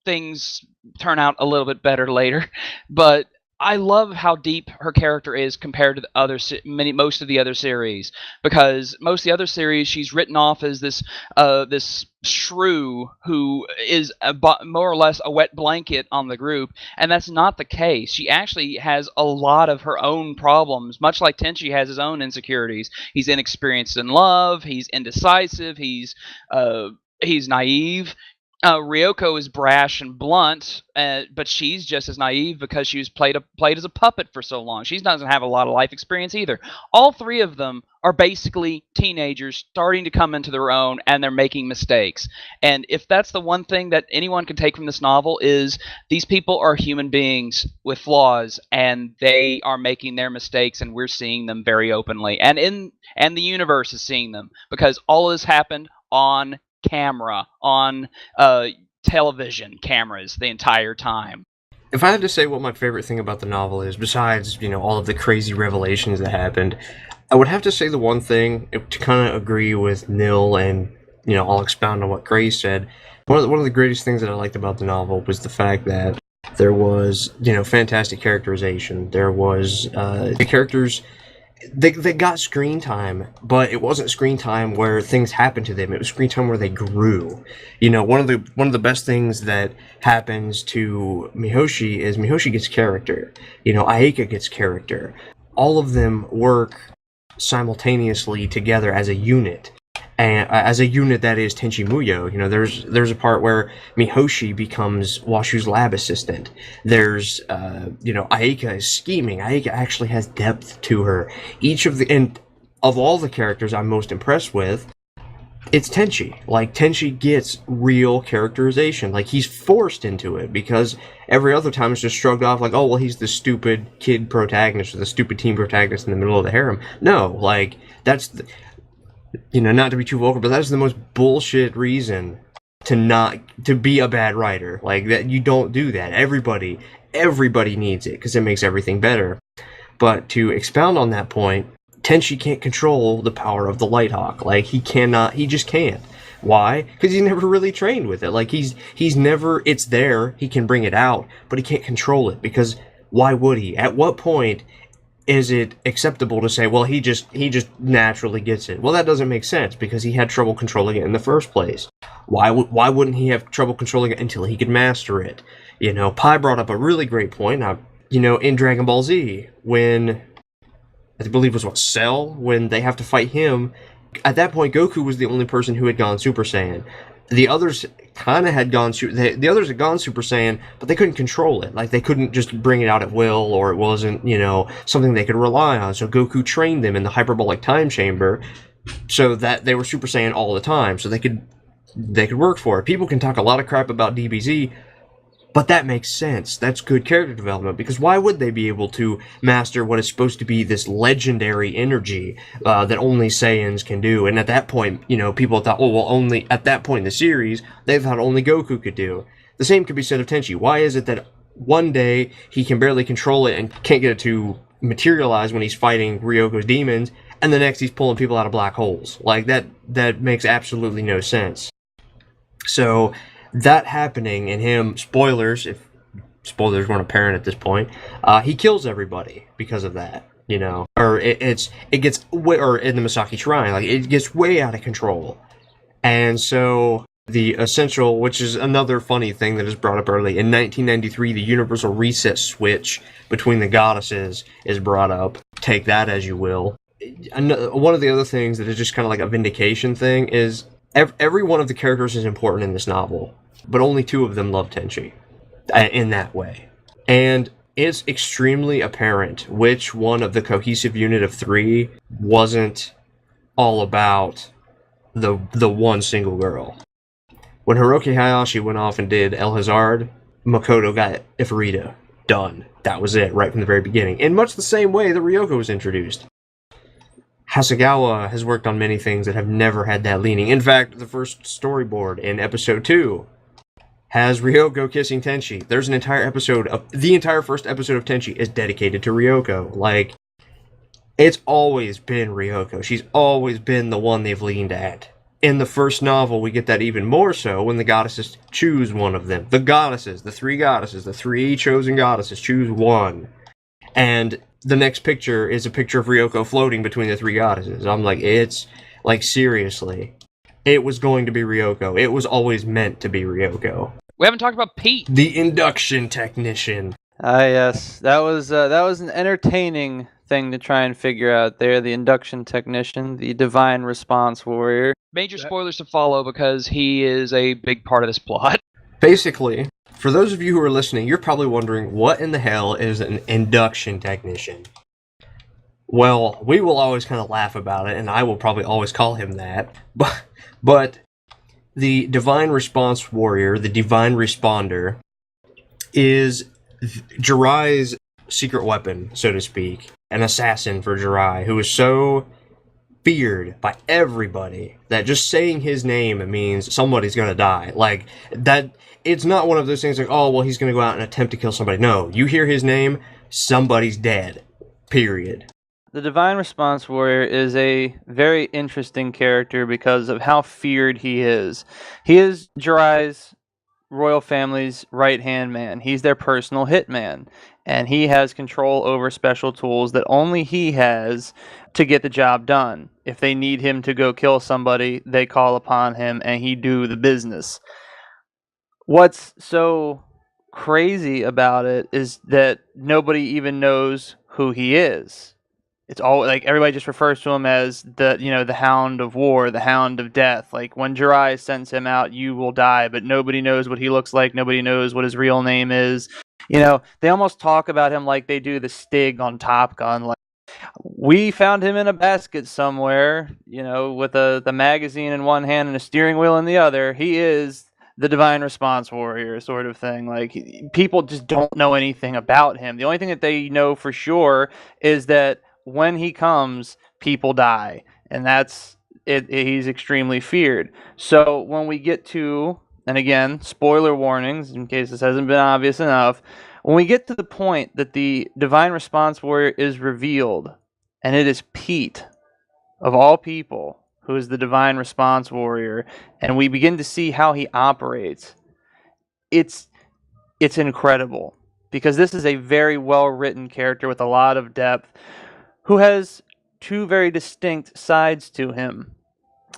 things turn out a little bit better later, but I love how deep her character is compared to the most of the other series, because most of the other series she's written off as this shrew who is more or less a wet blanket on the group, and that's not the case. She actually has a lot of her own problems, much like Tenchi has his own insecurities. He's inexperienced in love, he's indecisive, he's naive. Ryoko is brash and blunt, but she's just as naive because she was played as a puppet for so long. She doesn't have a lot of life experience either. All three of them are basically teenagers starting to come into their own, and they're making mistakes. And if that's the one thing that anyone can take from this novel, is these people are human beings with flaws, and they are making their mistakes, and we're seeing them very openly. And the universe is seeing them, because all of this happened on camera, on television cameras the entire time. If I had to say what my favorite thing about the novel is, besides, all of the crazy revelations that happened, I would have to say the one thing, to kind of agree with Nil, and, I'll expound on what Grace said. One of the greatest things that I liked about the novel was the fact that there was, fantastic characterization. There was, the characters, they got screen time, but it wasn't screen time where things happened to them. It was screen time where they grew. One of the best things that happens to Mihoshi is Mihoshi gets character. Ayeka gets character. All of them work simultaneously together as a unit. And as a unit that is Tenchi Muyo, there's a part where Mihoshi becomes Washu's lab assistant. There's, Ayeka is scheming. Ayeka actually has depth to her. And of all the characters I'm most impressed with, it's Tenchi. Like, Tenchi gets real characterization. Like, he's forced into it, because every other time it's just shrugged off like, oh, well, he's the stupid kid protagonist, or the stupid teen protagonist in the middle of the harem. No, like, that's not to be too vulgar, but that's the most bullshit reason to be a bad writer. Like, that, you don't do that. Everybody needs it, because it makes everything better. But to expound on that point, Tenchi can't control the power of the Lighthawk. Like, he just can't. Why? Because he's never really trained with it. Like, he's never, it's there, he can bring it out, but he can't control it, because why would he? At what point is it acceptable to say, well, he just naturally gets it? Well, that doesn't make sense, because he had trouble controlling it in the first place. Why wouldn't he have trouble controlling it until he could master it? Pi brought up a really great point. In Dragon Ball Z, when, I believe it was Cell, when they have to fight him, at that point, Goku was the only person who had gone Super Saiyan. the others kind of had gone the others had gone Super Saiyan, but they couldn't control it. Like, they couldn't just bring it out at will, or it wasn't, something they could rely on. So Goku trained them in the hyperbolic time chamber so that they were Super Saiyan all the time, so they could work for it. People can talk a lot of crap about DBZ, but that makes sense. That's good character development, because why would they be able to master what is supposed to be this legendary energy that only Saiyans can do? And at that point, people thought, only at that point in the series, they thought only Goku could do. The same could be said of Tenchi. Why is it that one day he can barely control it and can't get it to materialize when he's fighting Ryoko's demons, and the next he's pulling people out of black holes? Like, that makes absolutely no sense. So that happening, and him, spoilers, if spoilers weren't apparent at this point, he kills everybody because of that, or it gets or in the Misaki Shrine, like, it gets way out of control. And so the essential, which is another funny thing that is brought up early, in 1993, the universal reset switch between the goddesses is brought up. Take that as you will. One of the other things that is just kind of like a vindication thing is every one of the characters is important in this novel, but only 2 of them love Tenchi in that way. And it's extremely apparent which one of the cohesive unit of 3 wasn't all about the one single girl. When Hiroki Hayashi went off and did El Hazard, Makoto got Ifrita. Done. That was it, right from the very beginning. In much the same way that Ryoko was introduced. Hasegawa has worked on many things that have never had that leaning. In fact, the first storyboard in episode 2 has Ryoko kissing Tenchi. There's an entire episode of the entire first episode of Tenchi is dedicated to Ryoko. Like, it's always been Ryoko. She's always been the one they've leaned at. In the first novel, we get that even more so when the goddesses choose one of them. The 3 chosen goddesses choose one. And the next picture is a picture of Ryoko floating between the 3 goddesses. I'm like, it's, like, seriously. It was going to be Ryoko. It was always meant to be Ryoko. We haven't talked about Pete. The induction technician. Yes. That was an entertaining thing to try and figure out there. The induction technician, the divine response warrior. Major spoilers to follow because he is a big part of this plot. Basically, for those of you who are listening, you're probably wondering, what in the hell is an induction technician? Well, we will always kind of laugh about it, and I will probably always call him that. But the divine response warrior, the divine responder, is Jiraiya's secret weapon, so to speak. An assassin for Jiraiya, who is so feared by everybody that just saying his name means somebody's gonna die. Like, that, it's not one of those things like, oh, well, he's gonna go out and attempt to kill somebody. No, you hear his name, somebody's dead. Period. The Divine Response Warrior is a very interesting character because of how feared he is. He is Jiraiya's royal family's right-hand man. He's their personal hitman, and he has control over special tools that only he has to get the job done. If they need him to go kill somebody, they call upon him, and he do the business. What's so crazy about it is that nobody even knows who he is. It's all like everybody just refers to him as the Hound of War, the Hound of Death. Like, when Jiraiya sends him out, you will die, but nobody knows what he looks like. Nobody knows what his real name is. They almost talk about him like they do the Stig on Top Gun. Like, we found him in a basket somewhere, with the magazine in one hand and a steering wheel in the other. He is the Divine Response Warrior sort of thing. Like, people just don't know anything about him. The only thing that they know for sure is that when he comes, people die, and that's it. He's extremely feared. So when we get to, and again, spoiler warnings in case this hasn't been obvious enough, when we get to the point that the Divine Response Warrior is revealed, and it is Pete, of all people, who is the Divine Response Warrior, and we begin to see how he operates, it's incredible, because this is a very well-written character with a lot of depth, who has two very distinct sides to him.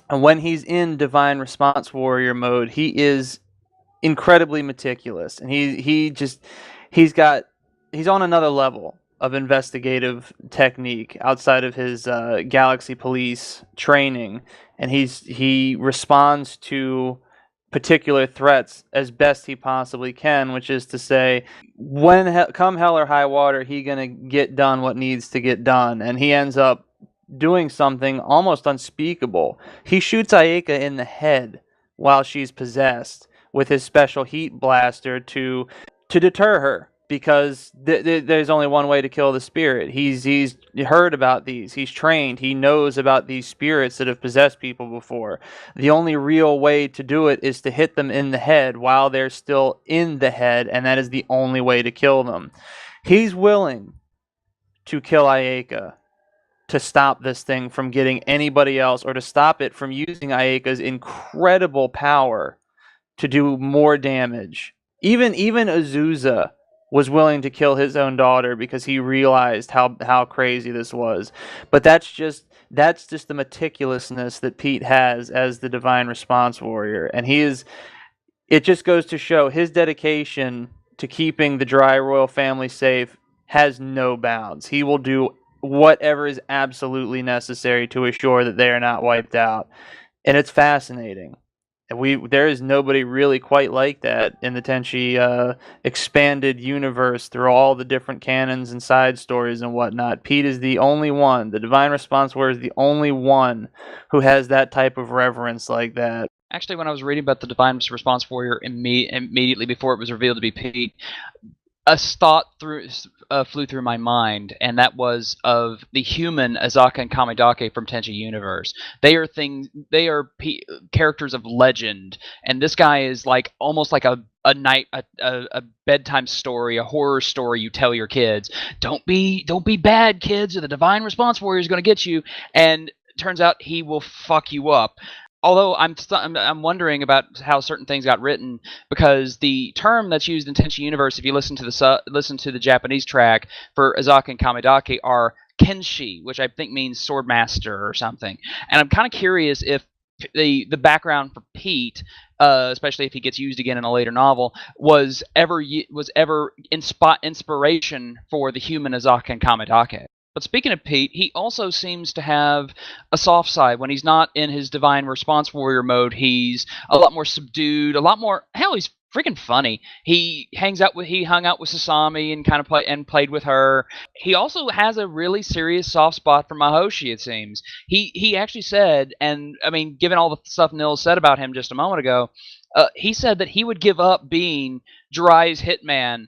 And when he's in Divine Response Warrior mode, he is incredibly meticulous, and he's on another level of investigative technique outside of his Galaxy Police training, and he responds to particular threats as best he possibly can, which is to say, when come hell or high water, he gonna get done what needs to get done, and he ends up doing something almost unspeakable. He shoots Ayeka in the head while she's possessed with his special heat blaster to deter her, because there's only one way to kill the spirit. He's heard about these. He's trained. He knows about these spirits that have possessed people before. The only real way to do it is to hit them in the head while they're still in the head, and that is the only way to kill them. He's willing to kill Ayeka to stop this thing from getting anybody else, or to stop it from using Ayeka's incredible power to do more damage. Even Azusa was willing to kill his own daughter because he realized how crazy this was. But that's just the meticulousness that Pete has as the Divine Response Warrior, and it just goes to show his dedication to keeping the Dry royal family safe has no bounds. He will do whatever is absolutely necessary to assure that they are not wiped out, and it's fascinating. And there is nobody really quite like that in the Tenchi expanded universe through all the different canons and side stories and whatnot. Pete is the only one. The Divine Response Warrior is the only one who has that type of reverence like that. Actually, when I was reading about the Divine Response Warrior immediately before it was revealed to be Pete, a thought flew through my mind, and that was of the human Azaka and Kamidake from Tenchi Universe. They are characters of legend, and this guy is like almost like a bedtime story, a horror story you tell your kids. Don't be bad, kids, or the Divine Response Warrior is going to get you. And it turns out he will fuck you up. Although I'm wondering about how certain things got written, because the term that's used in Tenchi Universe, if you listen to the Japanese track for Azaka and Kamidake, are kenshi, which I think means swordmaster or something. And I'm kind of curious if the background for Pete, especially if he gets used again in a later novel, was ever inspiration for the human Azaka and Kamidake. But speaking of Pete, he also seems to have a soft side. When he's not in his Divine Response Warrior mode, he's a lot more subdued, a lot more... Hell, he's freaking funny. He hung out with Sasami and played with her. He also has a really serious soft spot for Mahoshi, it seems. He actually said, and I mean, given all the stuff Nils said about him just a moment ago, he said that he would give up being Jiraiya's hitman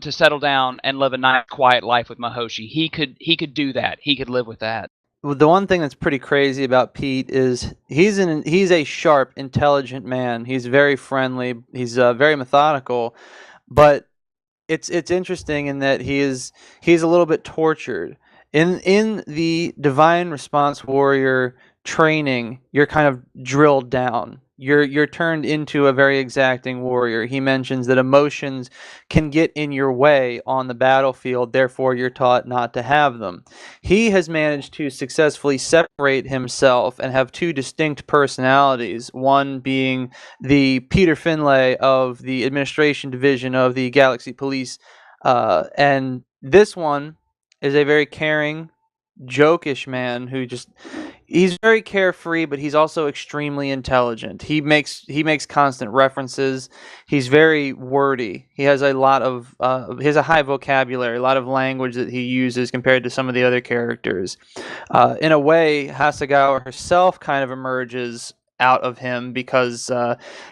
to settle down and live a nice, quiet life with Mahoshi. He could do that. He could live with that. The one thing that's pretty crazy about Pete is he's a sharp, intelligent man. He's very friendly. He's very methodical, but it's interesting in that he's a little bit tortured. In the Divine Response Warrior training, you're kind of drilled down. You're turned into a very exacting warrior. He mentions that emotions can get in your way on the battlefield, therefore you're taught not to have them. He has managed to successfully separate himself and have two distinct personalities, one being the Peter Finlay of the Administration Division of the Galaxy Police, and this one is a very caring, jokish man who he's very carefree, but he's also extremely intelligent. He makes constant references. He's very wordy. He has a lot of he has a high vocabulary, a lot of language that he uses compared to some of the other characters. In a way, Hasegawa herself kind of emerges out of him because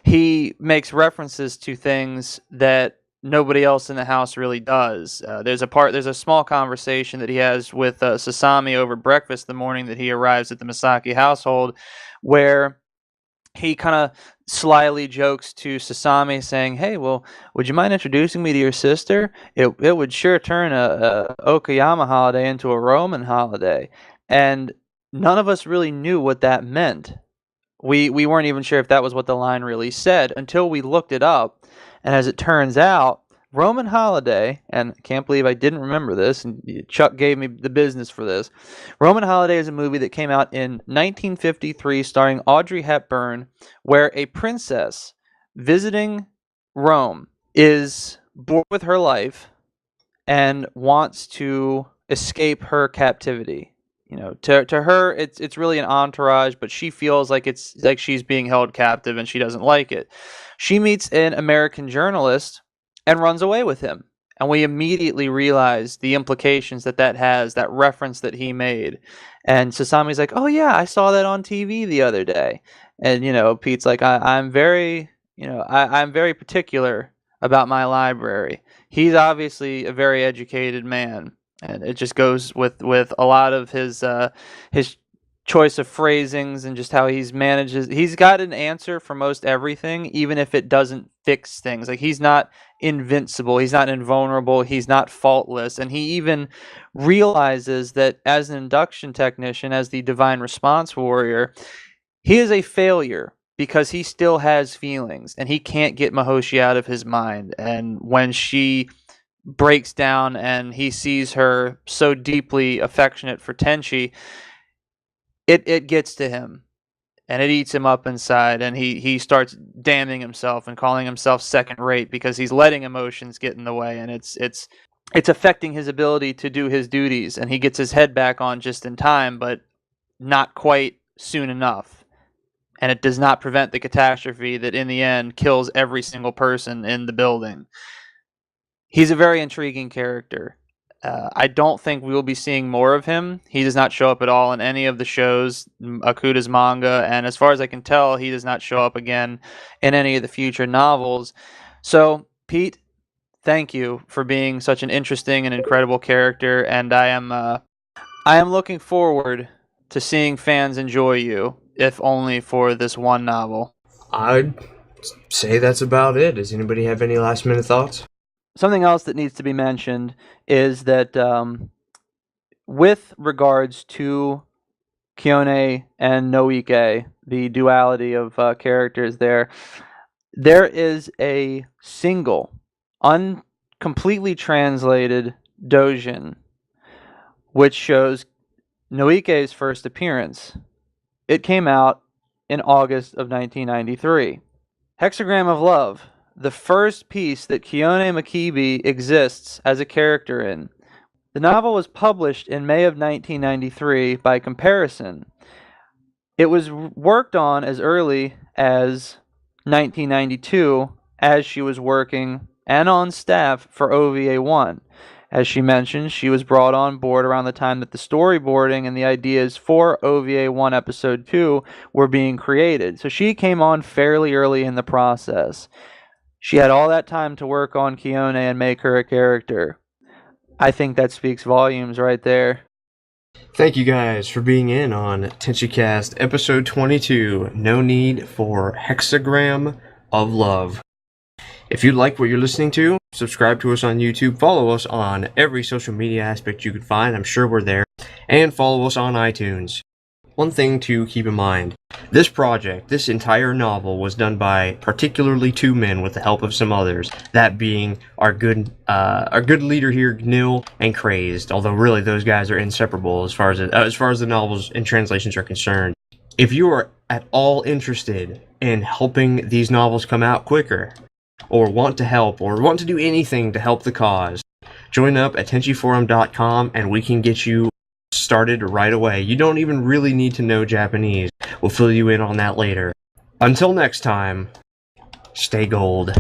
he makes references to things that nobody else in the house really does. There's a small conversation that he has with Sasami over breakfast the morning that he arrives at the Misaki household, where he kind of slyly jokes to Sasami saying, "Hey, well, would you mind introducing me to your sister? It would sure turn a Okayama holiday into a Roman holiday." And none of us really knew what that meant. We weren't even sure if that was what the line really said until we looked it up. And as it turns out, Roman Holiday, and I can't believe I didn't remember this, and Chuck gave me the business for this. Roman Holiday is a movie that came out in 1953 starring Audrey Hepburn, where a princess visiting Rome is bored with her life and wants to escape her captivity. to her it's really an entourage, but she feels like it's like she's being held captive and she doesn't like it. She meets an American journalist and runs away with him. And we immediately realize the implications that has, that reference that he made. And Sasami's like, "Oh yeah, I saw that on TV the other day." And Pete's like, I'm very, I'm very particular about my library. He's obviously a very educated man, and it just goes with a lot of his choice of phrasings and just how he's manages. He's got an answer for most everything, even if it doesn't fix things. Like, he's not invincible, he's not invulnerable, he's not faultless, and he even realizes that as an induction technician, as the divine response warrior, he is a failure because he still has feelings and he can't get Mahoshi out of his mind. And when she breaks down and he sees her so deeply affectionate for Tenchi, it gets to him and it eats him up inside, and he starts damning himself and calling himself second rate because he's letting emotions get in the way, and it's affecting his ability to do his duties, and he gets his head back on just in time, but not quite soon enough. And it does not prevent the catastrophe that in the end kills every single person in the building. He's a very intriguing character. I don't think we will be seeing more of him. He does not show up at all in any of the shows, Akuda's manga, and as far as I can tell, he does not show up again in any of the future novels. So, Pete, thank you for being such an interesting and incredible character, and I am looking forward to seeing fans enjoy you, if only for this one novel. I'd say that's about it. Does anybody have any last minute thoughts? Something else that needs to be mentioned is that with regards to Kyone and Noike, the duality of characters there is a single, completely translated doujin which shows Noike's first appearance. It came out in August of 1993. Hexagram of Love, the first piece that Kyone Makibi exists as a character in. The novel was published in May of 1993 by comparison. It was worked on as early as 1992 as she was working and on staff for OVA 1. As she mentioned, she was brought on board around the time that the storyboarding and the ideas for OVA 1 Episode 2 were being created. So she came on fairly early in the process. She had all that time to work on Kyone and make her a character. I think that speaks volumes right there. Thank you guys for being in on Tenchicast episode 22, No Need for Hexagram of Love. If you like what you're listening to, subscribe to us on YouTube, follow us on every social media aspect you can find, I'm sure we're there, and follow us on iTunes. One thing to keep in mind, this project, this entire novel, was done by particularly two men with the help of some others, that being our good leader here, Nil, and Crazed, although really those guys are inseparable as far as the novels and translations are concerned. If you are at all interested in helping these novels come out quicker, or want to help, or want to do anything to help the cause, join up at Tenchiforum.com and we can get you started right away. You don't even really need to know Japanese. We'll fill you in on that later. Until next time, stay gold.